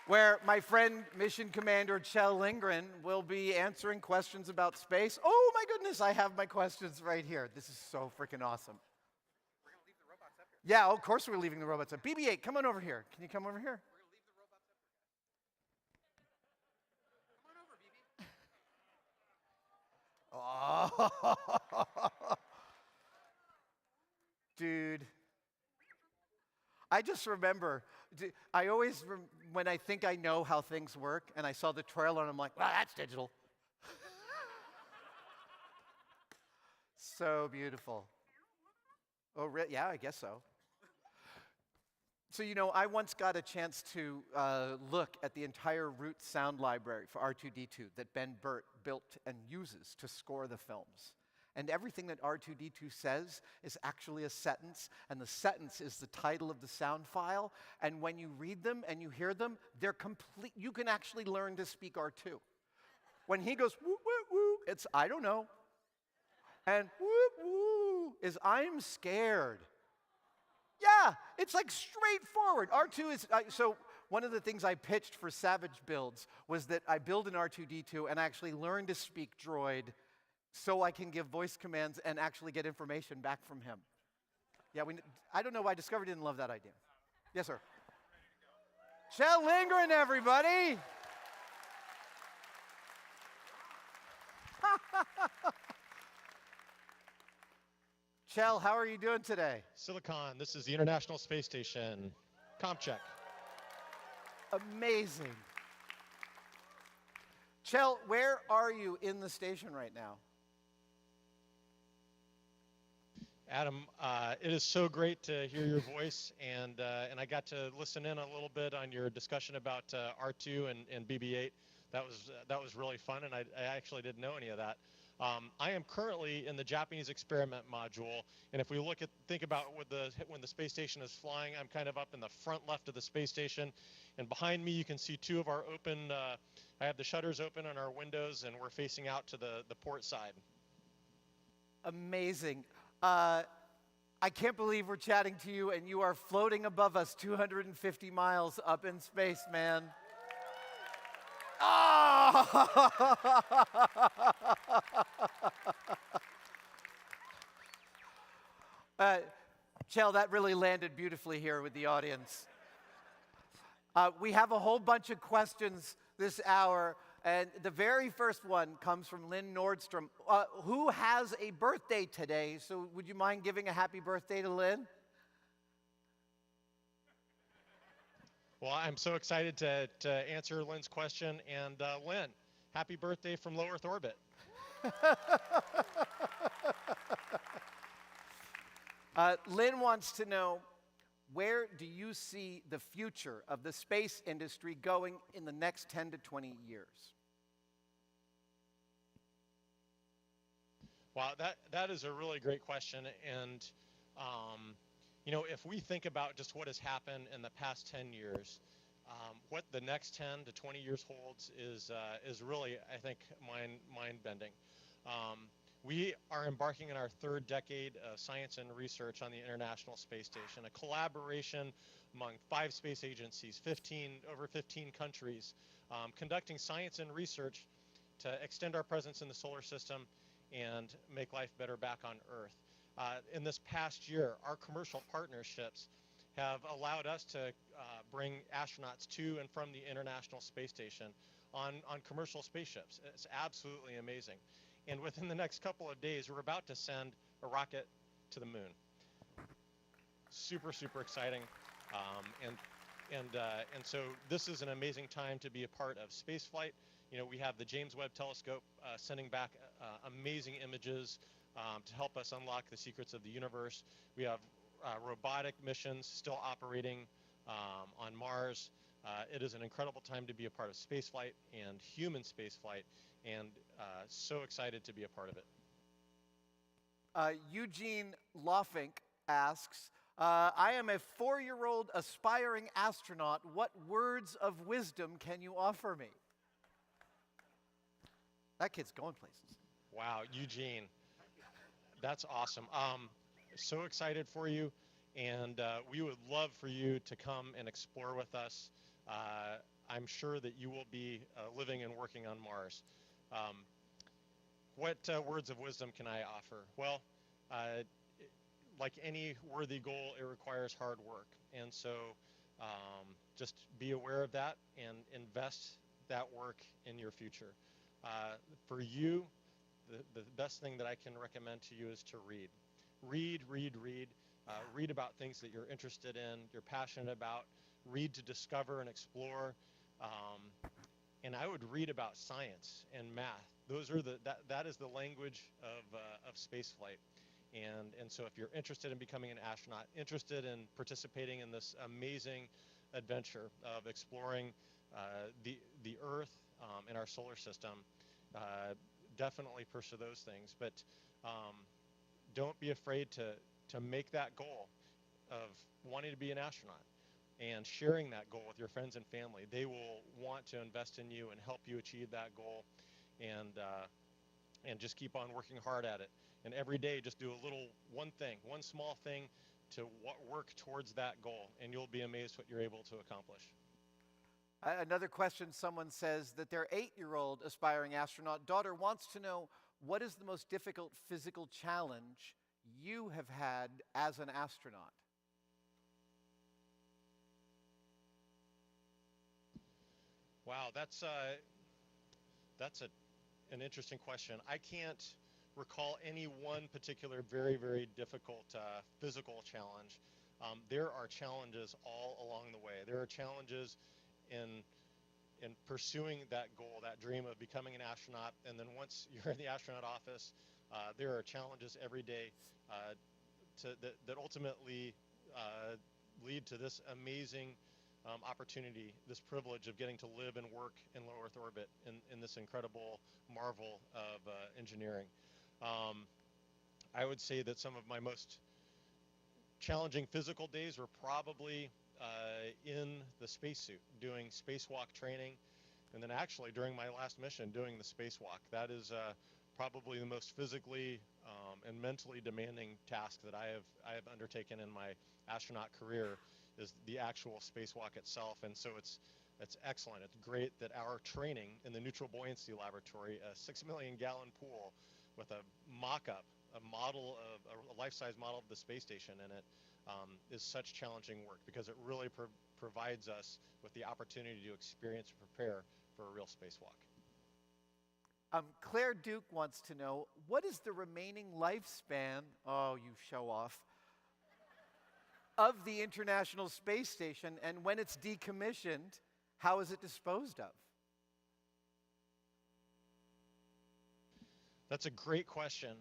where my friend Mission Commander Kjell Lindgren will be answering questions about space. Oh my goodness, I have my questions right here. This is so freaking awesome. We're going to leave the robots up here. Yeah, of course we're leaving the robots up. BB-8, come on over here. Can you come over here? We're going to leave the robots up here. Come on over, BB. Oh, dude. I just remember, when I think I know how things work, and I saw the trailer, and I'm like, wow, that's digital. So beautiful. Oh, yeah, I guess so. So, you know, I once got a chance to look at the entire root sound library for R2-D2 that Ben Burtt built and uses to score the films. And everything that R2-D2 says is actually a sentence, and the sentence is the title of the sound file. And when you read them and you hear them, they're complete. You can actually learn to speak R2. When he goes, woo, woo, woo, it's, I don't know. And woo, woo is, I'm scared. Yeah, it's like straightforward. R2 is, so one of the things I pitched for Savage Builds was that I build an R2-D2 and actually learn to speak droid so I can give voice commands and actually get information back from him. Yeah, I don't know why Discovery didn't love that idea. Yes, sir. Kjell Lindgren, everybody. Kjell, how are you doing today? Silicon, this is the International Space Station. Comp check. Amazing. Kjell, where are you in the station right now? Adam, it is so great to hear your voice, and I got to listen in a little bit on your discussion about R2 and BB-8. That was really fun, and I actually didn't know any of that. I am currently in the Japanese experiment module, and if we think about when the space station is flying, I'm kind of up in the front left of the space station, and behind me you can see two of our open. I have the shutters open on our windows, and we're facing out to the port side. Amazing. I can't believe we're chatting to you, and you are floating above us 250 miles up in space, man. Oh! Kjell, that really landed beautifully here with the audience. We have a whole bunch of questions this hour, and the very first one comes from Lynn Nordstrom, who has a birthday today. So would you mind giving a happy birthday to Lynn? Well, I'm so excited to answer Lynn's question. And Lynn, happy birthday from low Earth orbit. Lynn wants to know, where do you see the future of the space industry going in the next 10 to 20 years? Wow, that is a really great question. And you know, if we think about just what has happened in the past 10 years, what the next 10 to 20 years holds is really, I think, mind-bending. We are embarking on our third decade of science and research on the International Space Station, a collaboration among 5 space agencies, over 15 countries, conducting science and research to extend our presence in the solar system and make life better back on Earth. In this past year, our commercial partnerships have allowed us to bring astronauts to and from the International Space Station on commercial spaceships. It's absolutely amazing. And within the next couple of days, we're about to send a rocket to the moon. Super, super exciting. And so this is an amazing time to be a part of spaceflight. You know, we have the James Webb Telescope sending back amazing images to help us unlock the secrets of the universe. We have robotic missions still operating on Mars. It is an incredible time to be a part of spaceflight and human spaceflight, and so excited to be a part of it. Eugene Loffink asks, I am a 4-year-old aspiring astronaut. What words of wisdom can you offer me? That kid's going places. Wow, Eugene, that's awesome. So excited for you, and we would love for you to come and explore with us. I'm sure that you will be living and working on Mars. What words of wisdom can I offer? Well, like any worthy goal, it requires hard work. And so just be aware of that and invest that work in your future. For you, the best thing that I can recommend to you is to read. Read, read, read. Read about things that you're interested in, you're passionate about. Read to discover and explore. And I would read about science and math. Those are that is the language of spaceflight. And so if you're interested in becoming an astronaut, interested in participating in this amazing adventure of exploring the Earth and our solar system, definitely pursue those things. But don't be afraid to make that goal of wanting to be an astronaut and sharing that goal with your friends and family. They will want to invest in you and help you achieve that goal, and just keep on working hard at it. And every day, just do a little one small thing to work towards that goal, and you'll be amazed what you're able to accomplish. Another question, someone says that their 8-year-old aspiring astronaut daughter wants to know, what is the most difficult physical challenge you have had as an astronaut? Wow, that's an interesting question. I can't recall any one particular very, very difficult physical challenge. There are challenges all along the way. There are challenges in pursuing that goal, that dream of becoming an astronaut. And then once you're in the astronaut office, there are challenges every day that ultimately lead to this amazing opportunity, this privilege of getting to live and work in low Earth orbit in this incredible marvel of engineering. I would say that some of my most challenging physical days were probably in the spacesuit, doing spacewalk training, and then actually during my last mission doing the spacewalk. That is probably the most physically and mentally demanding task that I have undertaken in my astronaut career, is the actual spacewalk itself. And so it's excellent. It's great that our training in the neutral buoyancy laboratory, a 6 million gallon pool with a mock-up, a life-size model of the space station in it, is such challenging work, because it really provides us with the opportunity to experience and prepare for a real spacewalk. Claire Duke wants to know, what is the remaining lifespan, oh, you show off, of the International Space Station, and when it's decommissioned, how is it disposed of? That's a great question.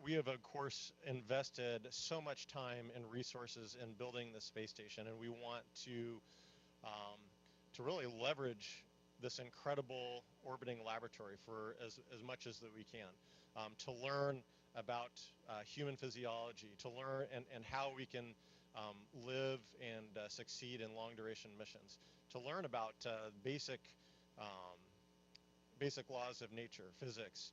We have, of course, invested so much time and resources in building the space station, and we want to really leverage this incredible orbiting laboratory for as much as that we can, to learn about human physiology, to learn and how we can live and succeed in long-duration missions, to learn about basic laws of nature, physics,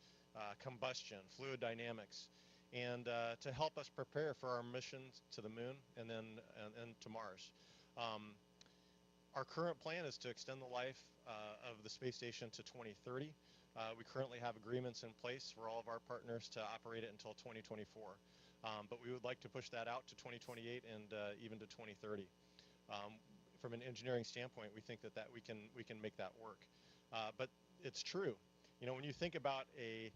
combustion, fluid dynamics, and to help us prepare for our missions to the moon and then to Mars. Our current plan is to extend the life of the space station to 2030. We currently have agreements in place for all of our partners to operate it until 2024. But we would like to push that out to 2028 and even to 2030. From an engineering standpoint, we think that we can make that work. But it's true. You know, when you think about a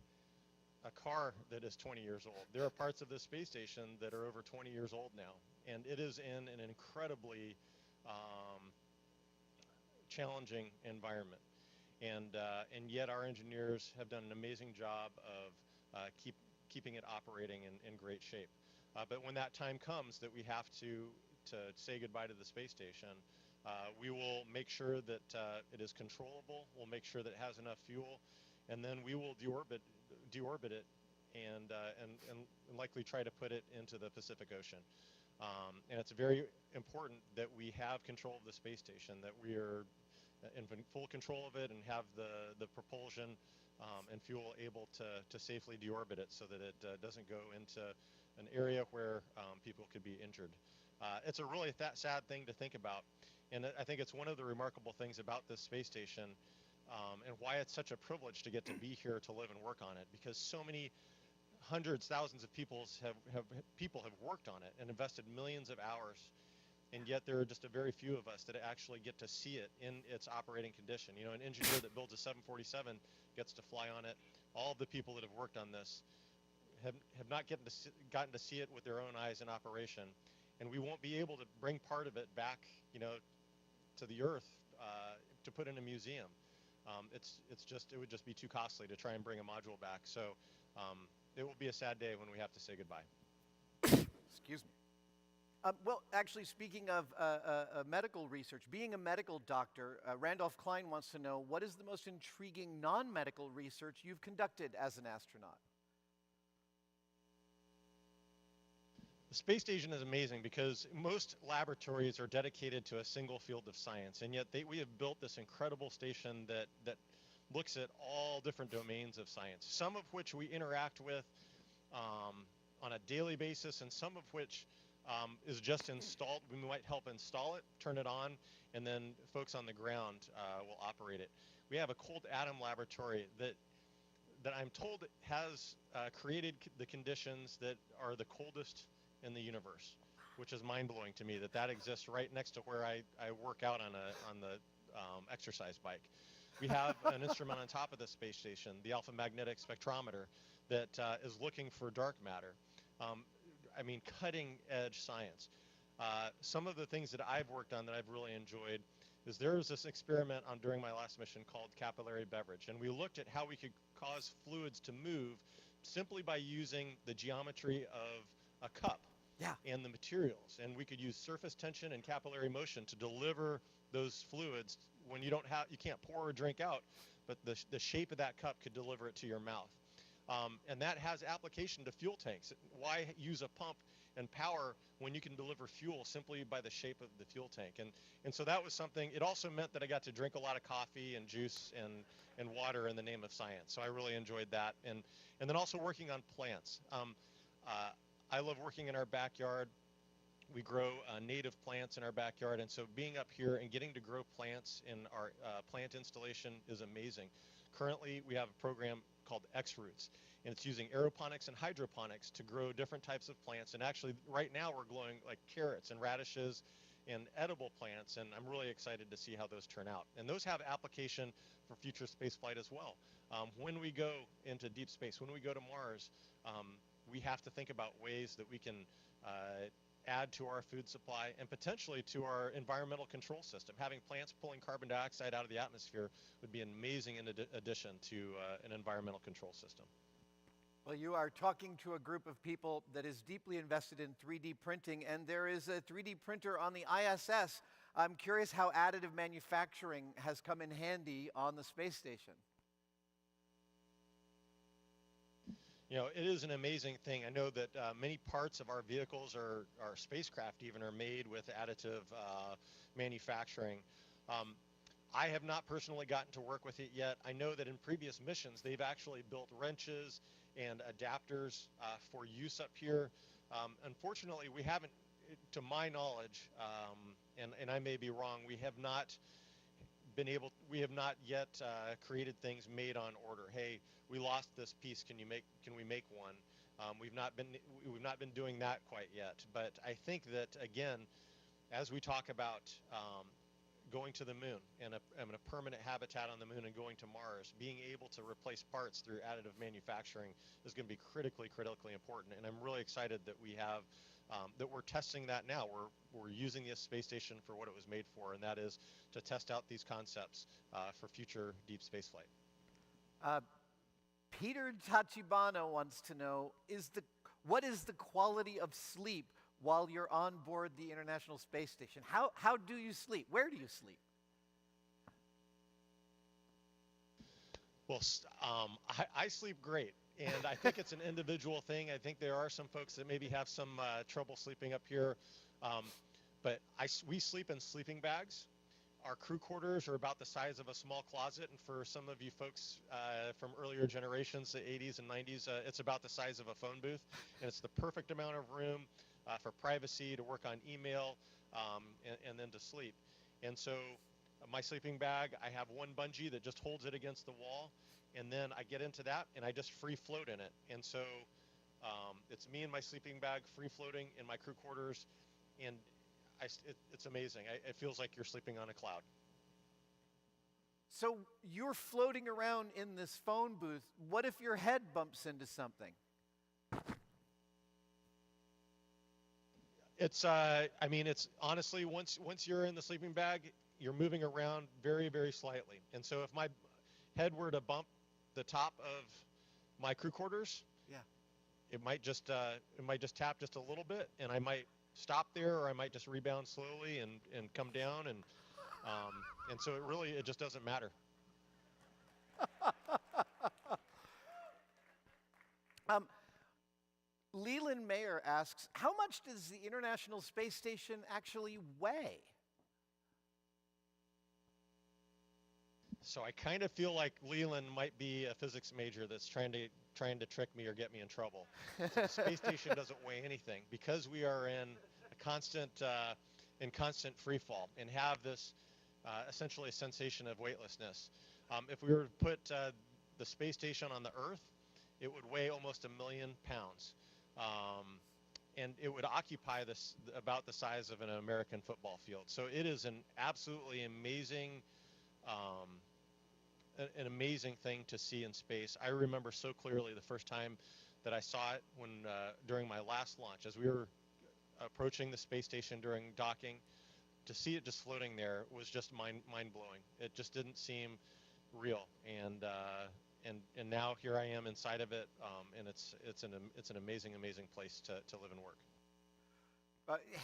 car that is 20 years old, there are parts of the space station that are over 20 years old now, and it is in an incredibly challenging environment. And yet our engineers have done an amazing job of keeping it operating in great shape. But when that time comes that we have to say goodbye to the space station, we will make sure that it is controllable. We'll make sure that it has enough fuel, and then we will deorbit it and likely try to put it into the Pacific Ocean. And it's very important that we have control of the space station, that we are in full control of it and have the propulsion and fuel able to safely deorbit it, so that it doesn't go into an area where people could be injured. It's a really sad thing to think about. And I think it's one of the remarkable things about this space station, and why it's such a privilege to get to be here to live and work on it, because so many hundreds, thousands of people have worked on it and invested millions of hours, and yet there are just a very few of us that actually get to see it in its operating condition. You know, an engineer that builds a 747 gets to fly on it. All of the people that have worked on this have not gotten to see it with their own eyes in operation, and we won't be able to bring part of it back, you know, to the Earth to put in a museum. It would just be too costly to try and bring a module back. So it will be a sad day when we have to say goodbye. Excuse me. Well, actually, speaking of medical research, being a medical doctor, Randolph Klein wants to know, what is the most intriguing non-medical research you've conducted as an astronaut? The space station is amazing because most laboratories are dedicated to a single field of science, and yet we have built this incredible station that looks at all different domains of science, some of which we interact with on a daily basis, and some of which is just installed. We might help install it, turn it on, and then folks on the ground will operate it. We have a cold atom laboratory that I'm told has created the conditions that are the coldest in the universe, which is mind-blowing to me that exists right next to where I work out on the exercise bike. We have an instrument on top of the space station, the alpha magnetic spectrometer, that is looking for dark matter. I mean, cutting edge science. Some of the things that I've worked on that I've really enjoyed is there was this experiment during my last mission called capillary beverage, and we looked at how we could cause fluids to move simply by using the geometry of a cup. Yeah. And the materials, and we could use surface tension and capillary motion to deliver those fluids when you can't pour or drink out, but the shape of that cup could deliver it to your mouth. And that has application to fuel tanks. Why use a pump and power when you can deliver fuel simply by the shape of the fuel tank? And so that was something. It also meant that I got to drink a lot of coffee and juice and water in the name of science. So I really enjoyed that. And then also working on plants. I love working in our backyard. We grow native plants in our backyard, and so being up here and getting to grow plants in our plant installation is amazing. Currently, we have a program called X-Roots, and it's using aeroponics and hydroponics to grow different types of plants. And actually, right now, we're growing like carrots and radishes and edible plants, and I'm really excited to see how those turn out. And those have application for future space flight as well. When we go into deep space, when we go to Mars, we have to think about ways that we can add to our food supply and potentially to our environmental control system. Having plants pulling carbon dioxide out of the atmosphere would be an amazing addition to an environmental control system. Well, you are talking to a group of people that is deeply invested in 3D printing, and there is a 3D printer on the ISS. I'm curious how additive manufacturing has come in handy on the space station. You know, it is an amazing thing. I know that many parts of our vehicles, our spacecraft even, are made with additive manufacturing. I have not personally gotten to work with it yet. I know that in previous missions, they've actually built wrenches and adapters for use up here. Unfortunately, we haven't, to my knowledge, and I may be wrong, we have not yet created things made on order. Hey, we lost this piece. Can we make one? We've not been doing that quite yet. But I think that, again, as we talk about going to the moon and a permanent habitat on the moon and going to Mars, being able to replace parts through additive manufacturing is going to be critically important. And I'm really excited that we have that we're testing that now. We're using this space station for what it was made for, and that is to test out these concepts for future deep space flight. Peter Tachibana wants to know, what is the quality of sleep while you're on board the International Space Station? How do you sleep? Where do you sleep? Well, I sleep great. And I think it's an individual thing. I think there are some folks that maybe have some trouble sleeping up here. But we sleep in sleeping bags. Our crew quarters are about the size of a small closet. And for some of you folks from earlier generations, the 80s and 90s, it's about the size of a phone booth. And it's the perfect amount of room for privacy, to work on email, and then to sleep. And so my sleeping bag, I have one bungee that just holds it against the wall, and then I get into that and I just free float in it. And so it's me and my sleeping bag free floating in my crew quarters, and it's amazing. It feels like you're sleeping on a cloud. So you're floating around in this phone booth. What if your head bumps into something? I mean, it's honestly, once you're in the sleeping bag, you're moving around very, very slightly. And so if my head were to bump the top of my crew quarters, Yeah. it might just tap just a little bit, and I might stop there, or I might just rebound slowly and come down, and so it just doesn't matter. Leland Mayer asks, how much does the International Space Station actually weigh? So I kind of feel like Leland might be a physics major that's trying to trick me or get me in trouble. So the space station doesn't weigh anything because we are in a constant free fall and have this essentially a sensation of weightlessness. If we were to put the space station on the Earth, it would weigh almost 1 million pounds. And it would occupy about the size of an American football field. So it is an absolutely amazing thing to see in space. I remember so clearly the first time that I saw it during my last launch, as we were approaching the space station during docking. To see it just floating there was just mind-blowing. It just didn't seem real, and now here I am inside of it, and it's an amazing place to live and work.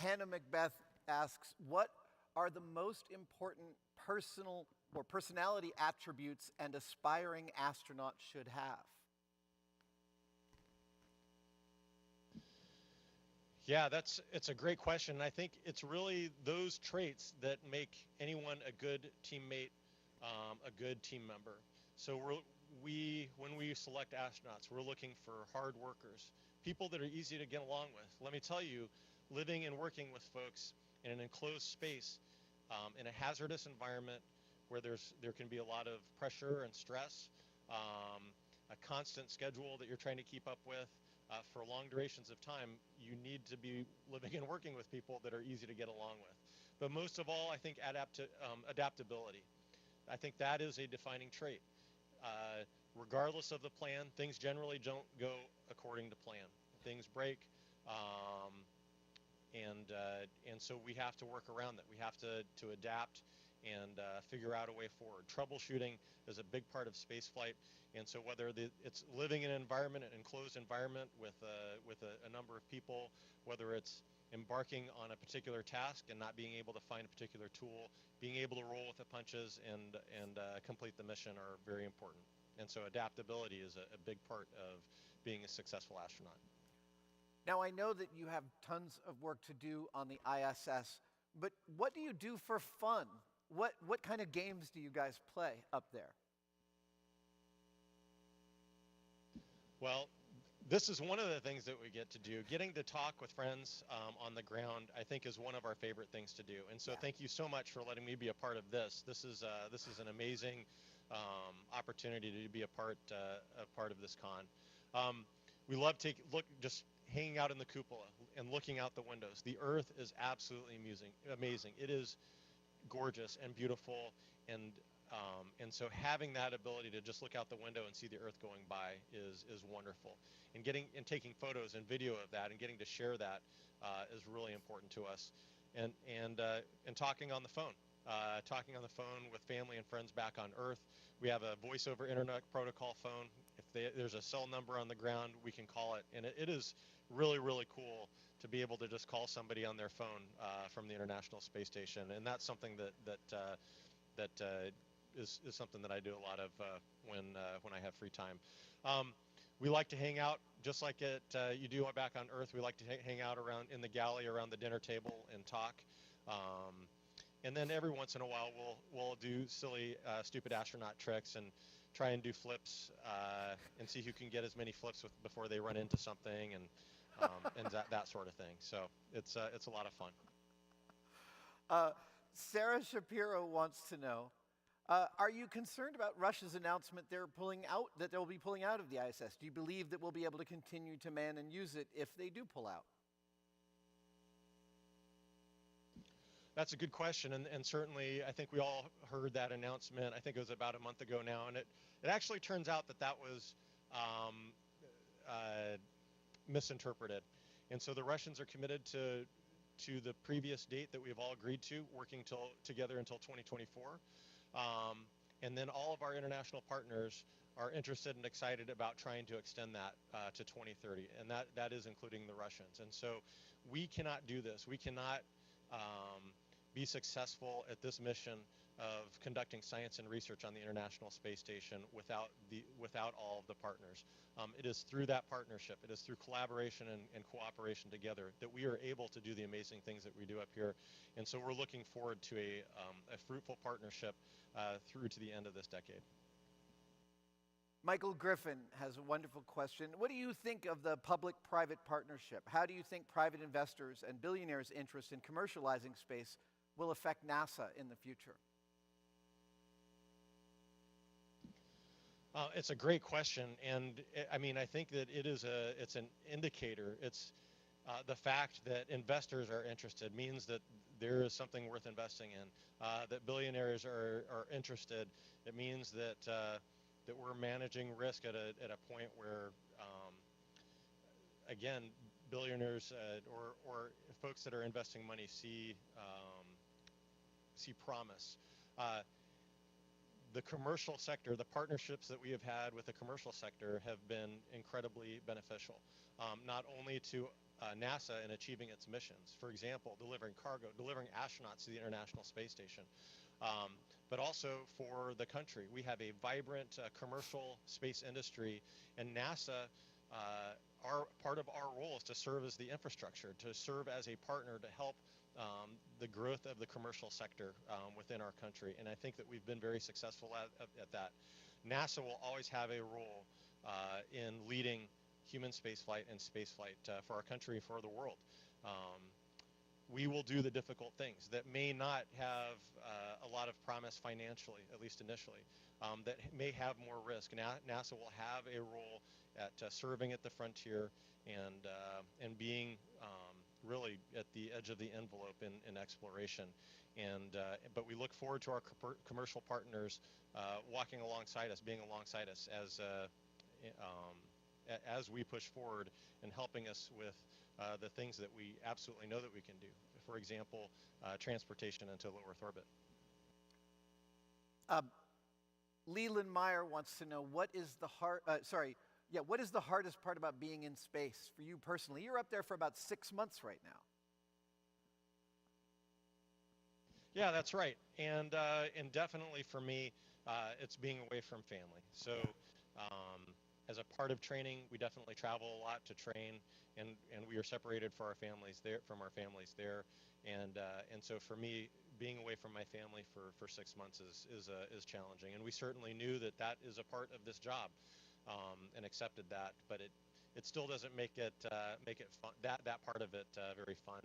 Hannah Macbeth asks, what are the most important personal or personality attributes an aspiring astronaut should have? Yeah, it's a great question. And I think it's really those traits that make anyone a good teammate, a good team member. So when we select astronauts, we're looking for hard workers, people that are easy to get along with. Let me tell you, living and working with folks in an enclosed space, in a hazardous environment where there can be a lot of pressure and stress, a constant schedule that you're trying to keep up with, for long durations of time, you need to be living and working with people that are easy to get along with. But most of all, I think adaptability. I think that is a defining trait. Regardless of the plan, things generally don't go according to plan. Things break, and so we have to work around that. We have to adapt and figure out a way forward. Troubleshooting is a big part of spaceflight, and so whether it's living in an environment, an enclosed environment with a number of people, whether it's embarking on a particular task and not being able to find a particular tool, being able to roll with the punches and complete the mission are very important. And so adaptability is a big part of being a successful astronaut. Now, I know that you have tons of work to do on the ISS, but what do you do for fun? What kind of games do you guys play up there? Well, this is one of the things that we get to do. Getting to talk with friends on the ground, I think, is one of our favorite things to do. And so thank you so much for letting me be a part of this. This is an amazing opportunity to be a part of this con. We love just hanging out in the cupola and looking out the windows. The Earth is absolutely amazing. It is gorgeous and beautiful, and so having that ability to just look out the window and see the Earth going by is wonderful. And taking photos and video of that and getting to share that is really important to us. And talking on the phone. Talking on the phone with family and friends back on Earth. We have a voice over internet protocol phone. If there's a cell number on the ground, we can call it. And it is really, really cool to be able to just call somebody on their phone from the International Space Station. And that's something that is something that I do a lot of when I have free time. We like to hang out just like you do back on Earth. We like to hang out around in the galley around the dinner table and talk. And then every once in a while, we'll do silly, stupid astronaut tricks and try and do flips and see who can get as many flips before they run into something and that sort of thing. So it's a lot of fun. Sarah Shapiro wants to know, are you concerned about Russia's announcement that they'll be pulling out of the ISS? Do you believe that we'll be able to continue to man and use it if they do pull out? That's a good question, and certainly I think we all heard that announcement. I think it was about a month ago now, and it actually turns out that was misinterpreted. And so the Russians are committed to the previous date that we've all agreed to, working together until 2024. And then all of our international partners are interested and excited about trying to extend that to 2030, and that is including the Russians. And so we cannot do this. We cannot be successful at this mission of conducting science and research on the International Space Station without all of the partners. It is through that partnership, it is through collaboration and cooperation together that we are able to do the amazing things that we do up here. And so we're looking forward to a fruitful partnership through to the end of this decade. Michael Griffin has a wonderful question. What do you think of the public-private partnership? How do you think private investors and billionaires' interest in commercializing space will affect NASA in the future? It's a great question, and I mean, I think that it's an indicator. It's the fact that investors are interested means that there is something worth investing in. That billionaires are interested. It means that we're managing risk at a point where, again, billionaires or folks that are investing money see promise. The commercial sector, the partnerships that we have had with the commercial sector have been incredibly beneficial, not only to NASA in achieving its missions, for example, delivering cargo, delivering astronauts to the International Space Station, but also for the country. We have a vibrant commercial space industry, and NASA, part of our role is to serve as the infrastructure, to serve as a partner to help the growth of the commercial sector within our country, and I think that we've been very successful at that. NASA will always have a role in leading human spaceflight and spaceflight for our country, for the world. We will do the difficult things that may not have a lot of promise financially, at least initially, that may have more risk. NASA will have a role at serving at the frontier and being really at the edge of the envelope in exploration. But we look forward to our commercial partners walking alongside us, being alongside us as we push forward and helping us with the things that we absolutely know that we can do. For example, transportation into low Earth orbit. Leland Meyer wants to know, what is the hardest part about being in space for you personally? You're up there for about 6 months right now. Yeah, that's right. And definitely for me, it's being away from family. So as a part of training, we definitely travel a lot to train, and we are separated from our families there. And so for me, being away from my family for 6 months is challenging. And we certainly knew that is a part of this job. And accepted that, but it still doesn't make it fun, that part of it very fun.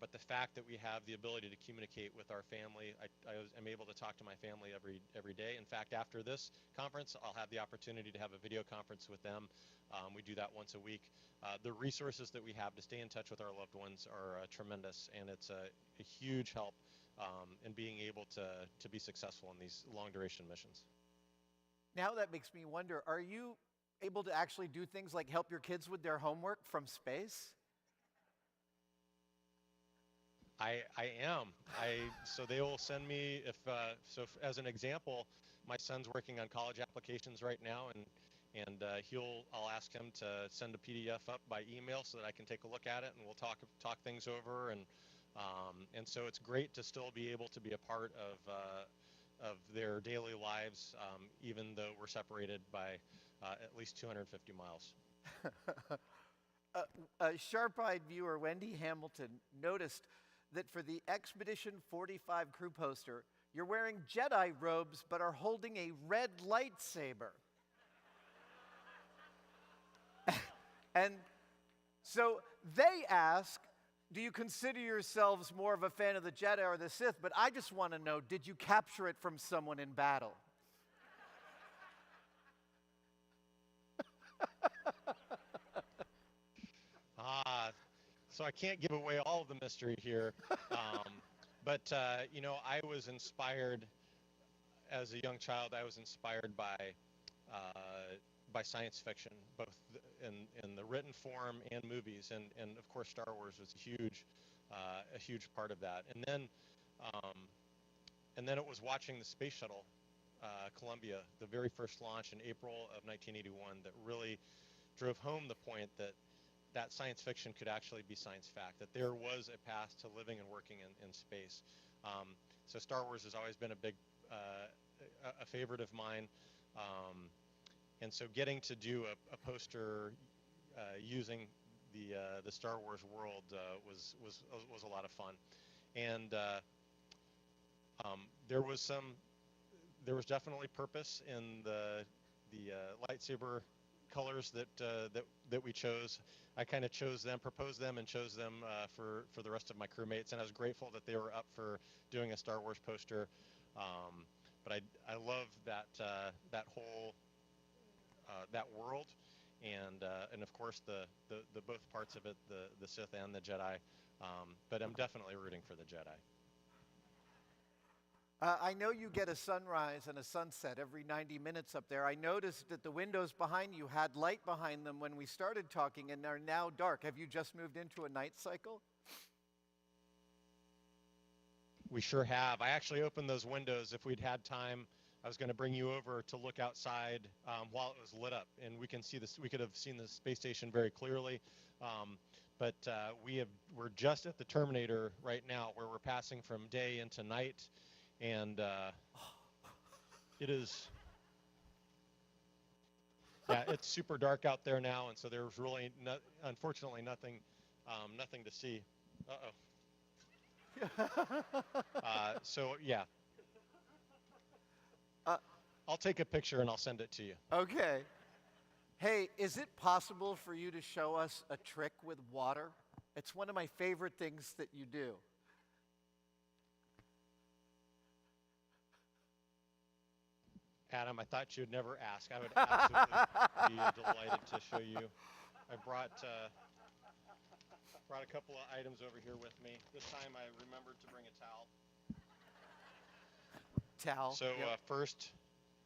But the fact that we have the ability to communicate with our family, I'm able to talk to my family every day. In fact, after this conference, I'll have the opportunity to have a video conference with them. We do that once a week. The resources that we have to stay in touch with our loved ones are tremendous, and it's a huge help in being able to be successful in these long-duration missions. Now that makes me wonder, are you able to actually do things like help your kids with their homework from space? I am. So they will send me, as an example, my son's working on college applications right now, and I'll ask him to send a PDF up by email so that I can take a look at it, and we'll talk things over, and so it's great to still be able to be a part of their daily lives, even though we're separated by at least 250 miles. A sharp-eyed viewer, Wendy Hamilton, noticed that for the Expedition 45 crew poster, you're wearing Jedi robes but are holding a red lightsaber. And so they ask, do you consider yourselves more of a fan of the Jedi or the Sith? But I just want to know, did you capture it from someone in battle? So I can't give away all of the mystery here. But you know, I was inspired as a young child. I was inspired by science fiction, both in the written form and movies, and of course Star Wars was a huge part of that. And then it was watching the space shuttle, Columbia, the very first launch in April of 1981, that really drove home the point that science fiction could actually be science fact, that there was a path to living and working in space. So Star Wars has always been a favorite of mine. And so getting to do a poster using the Star Wars world was a lot of fun. And there was definitely purpose in the lightsaber colors that we chose. I kind of proposed them and chose them for the rest of my crewmates, and I was grateful that they were up for doing a Star Wars poster. But I love that whole that world, and of course the both parts of it, the Sith and the Jedi. But I'm definitely rooting for the Jedi. I know you get a sunrise and a sunset every 90 minutes up there. I noticed that the windows behind you had light behind them when we started talking and are now dark. Have you just moved into a night cycle? We sure have. I actually opened those windows. If we'd had time, I was going to bring you over to look outside while it was lit up, and we can see this. We could have seen the space station very clearly, but we're just at the terminator right now, where we're passing from day into night, and it is. Yeah, it's super dark out there now, and so there's really, unfortunately, nothing to see. So yeah, I'll take a picture and I'll send it to you. Okay. Hey, is it possible for you to show us a trick with water? It's one of my favorite things that you do. Adam, I thought you'd never ask. I would absolutely be delighted to show you. I brought a couple of items over here with me. This time I remembered to bring a towel. Towel. So yep. First,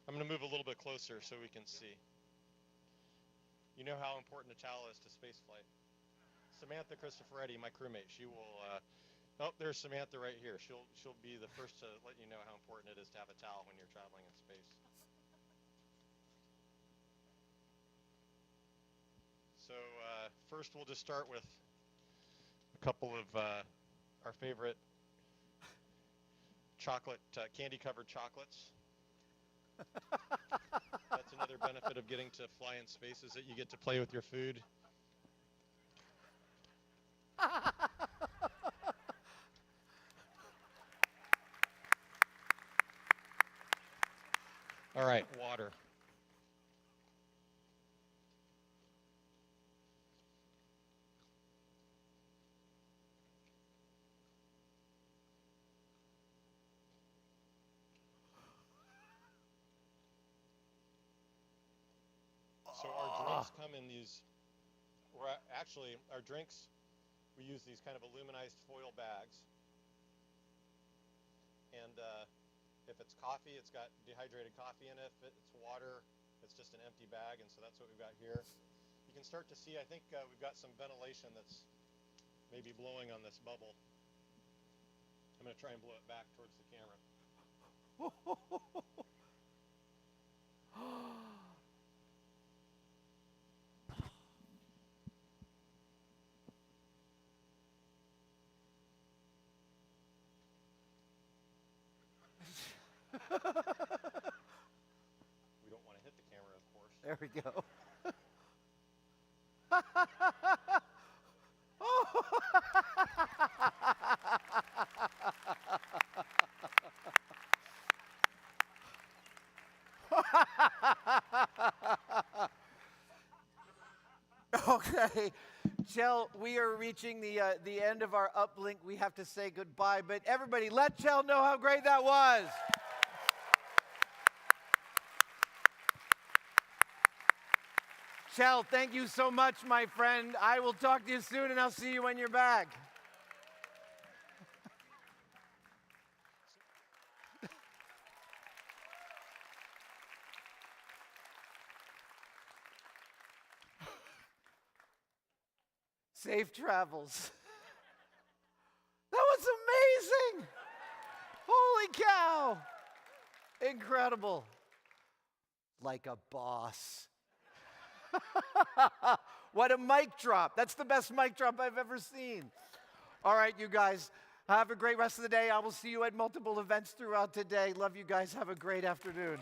I'm going to move a little bit closer so we can see. You know how important a towel is to spaceflight. Samantha Cristoforetti, my crewmate, she will. Oh, there's Samantha right here. She'll be the first to let you know how important it is to have a towel when you're traveling in space. So first, we'll just start with a couple of our favorite chocolate, candy-covered chocolates. That's another benefit of getting to fly in space, is that you get to play with your food. All right, water. So our drinks come in these, our drinks, we use these kind of aluminized foil bags. And if it's coffee, it's got dehydrated coffee in it. If it's water, it's just an empty bag, and so that's what we've got here. You can start to see, I think we've got some ventilation that's maybe blowing on this bubble. I'm going to try and blow it back towards the camera. We don't want to hit the camera, of course. There we go. Okay, Kjell, we are reaching the end of our uplink. We have to say goodbye, but everybody, let Kjell know how great that was. Kjell, thank you so much, my friend. I will talk to you soon, and I'll see you when you're back. Safe travels. That was amazing. Holy cow. Incredible. Like a boss. What a mic drop. That's the best mic drop I've ever seen. All right, you guys, have a great rest of the day. I will see you at multiple events throughout today. Love you guys. Have a great afternoon.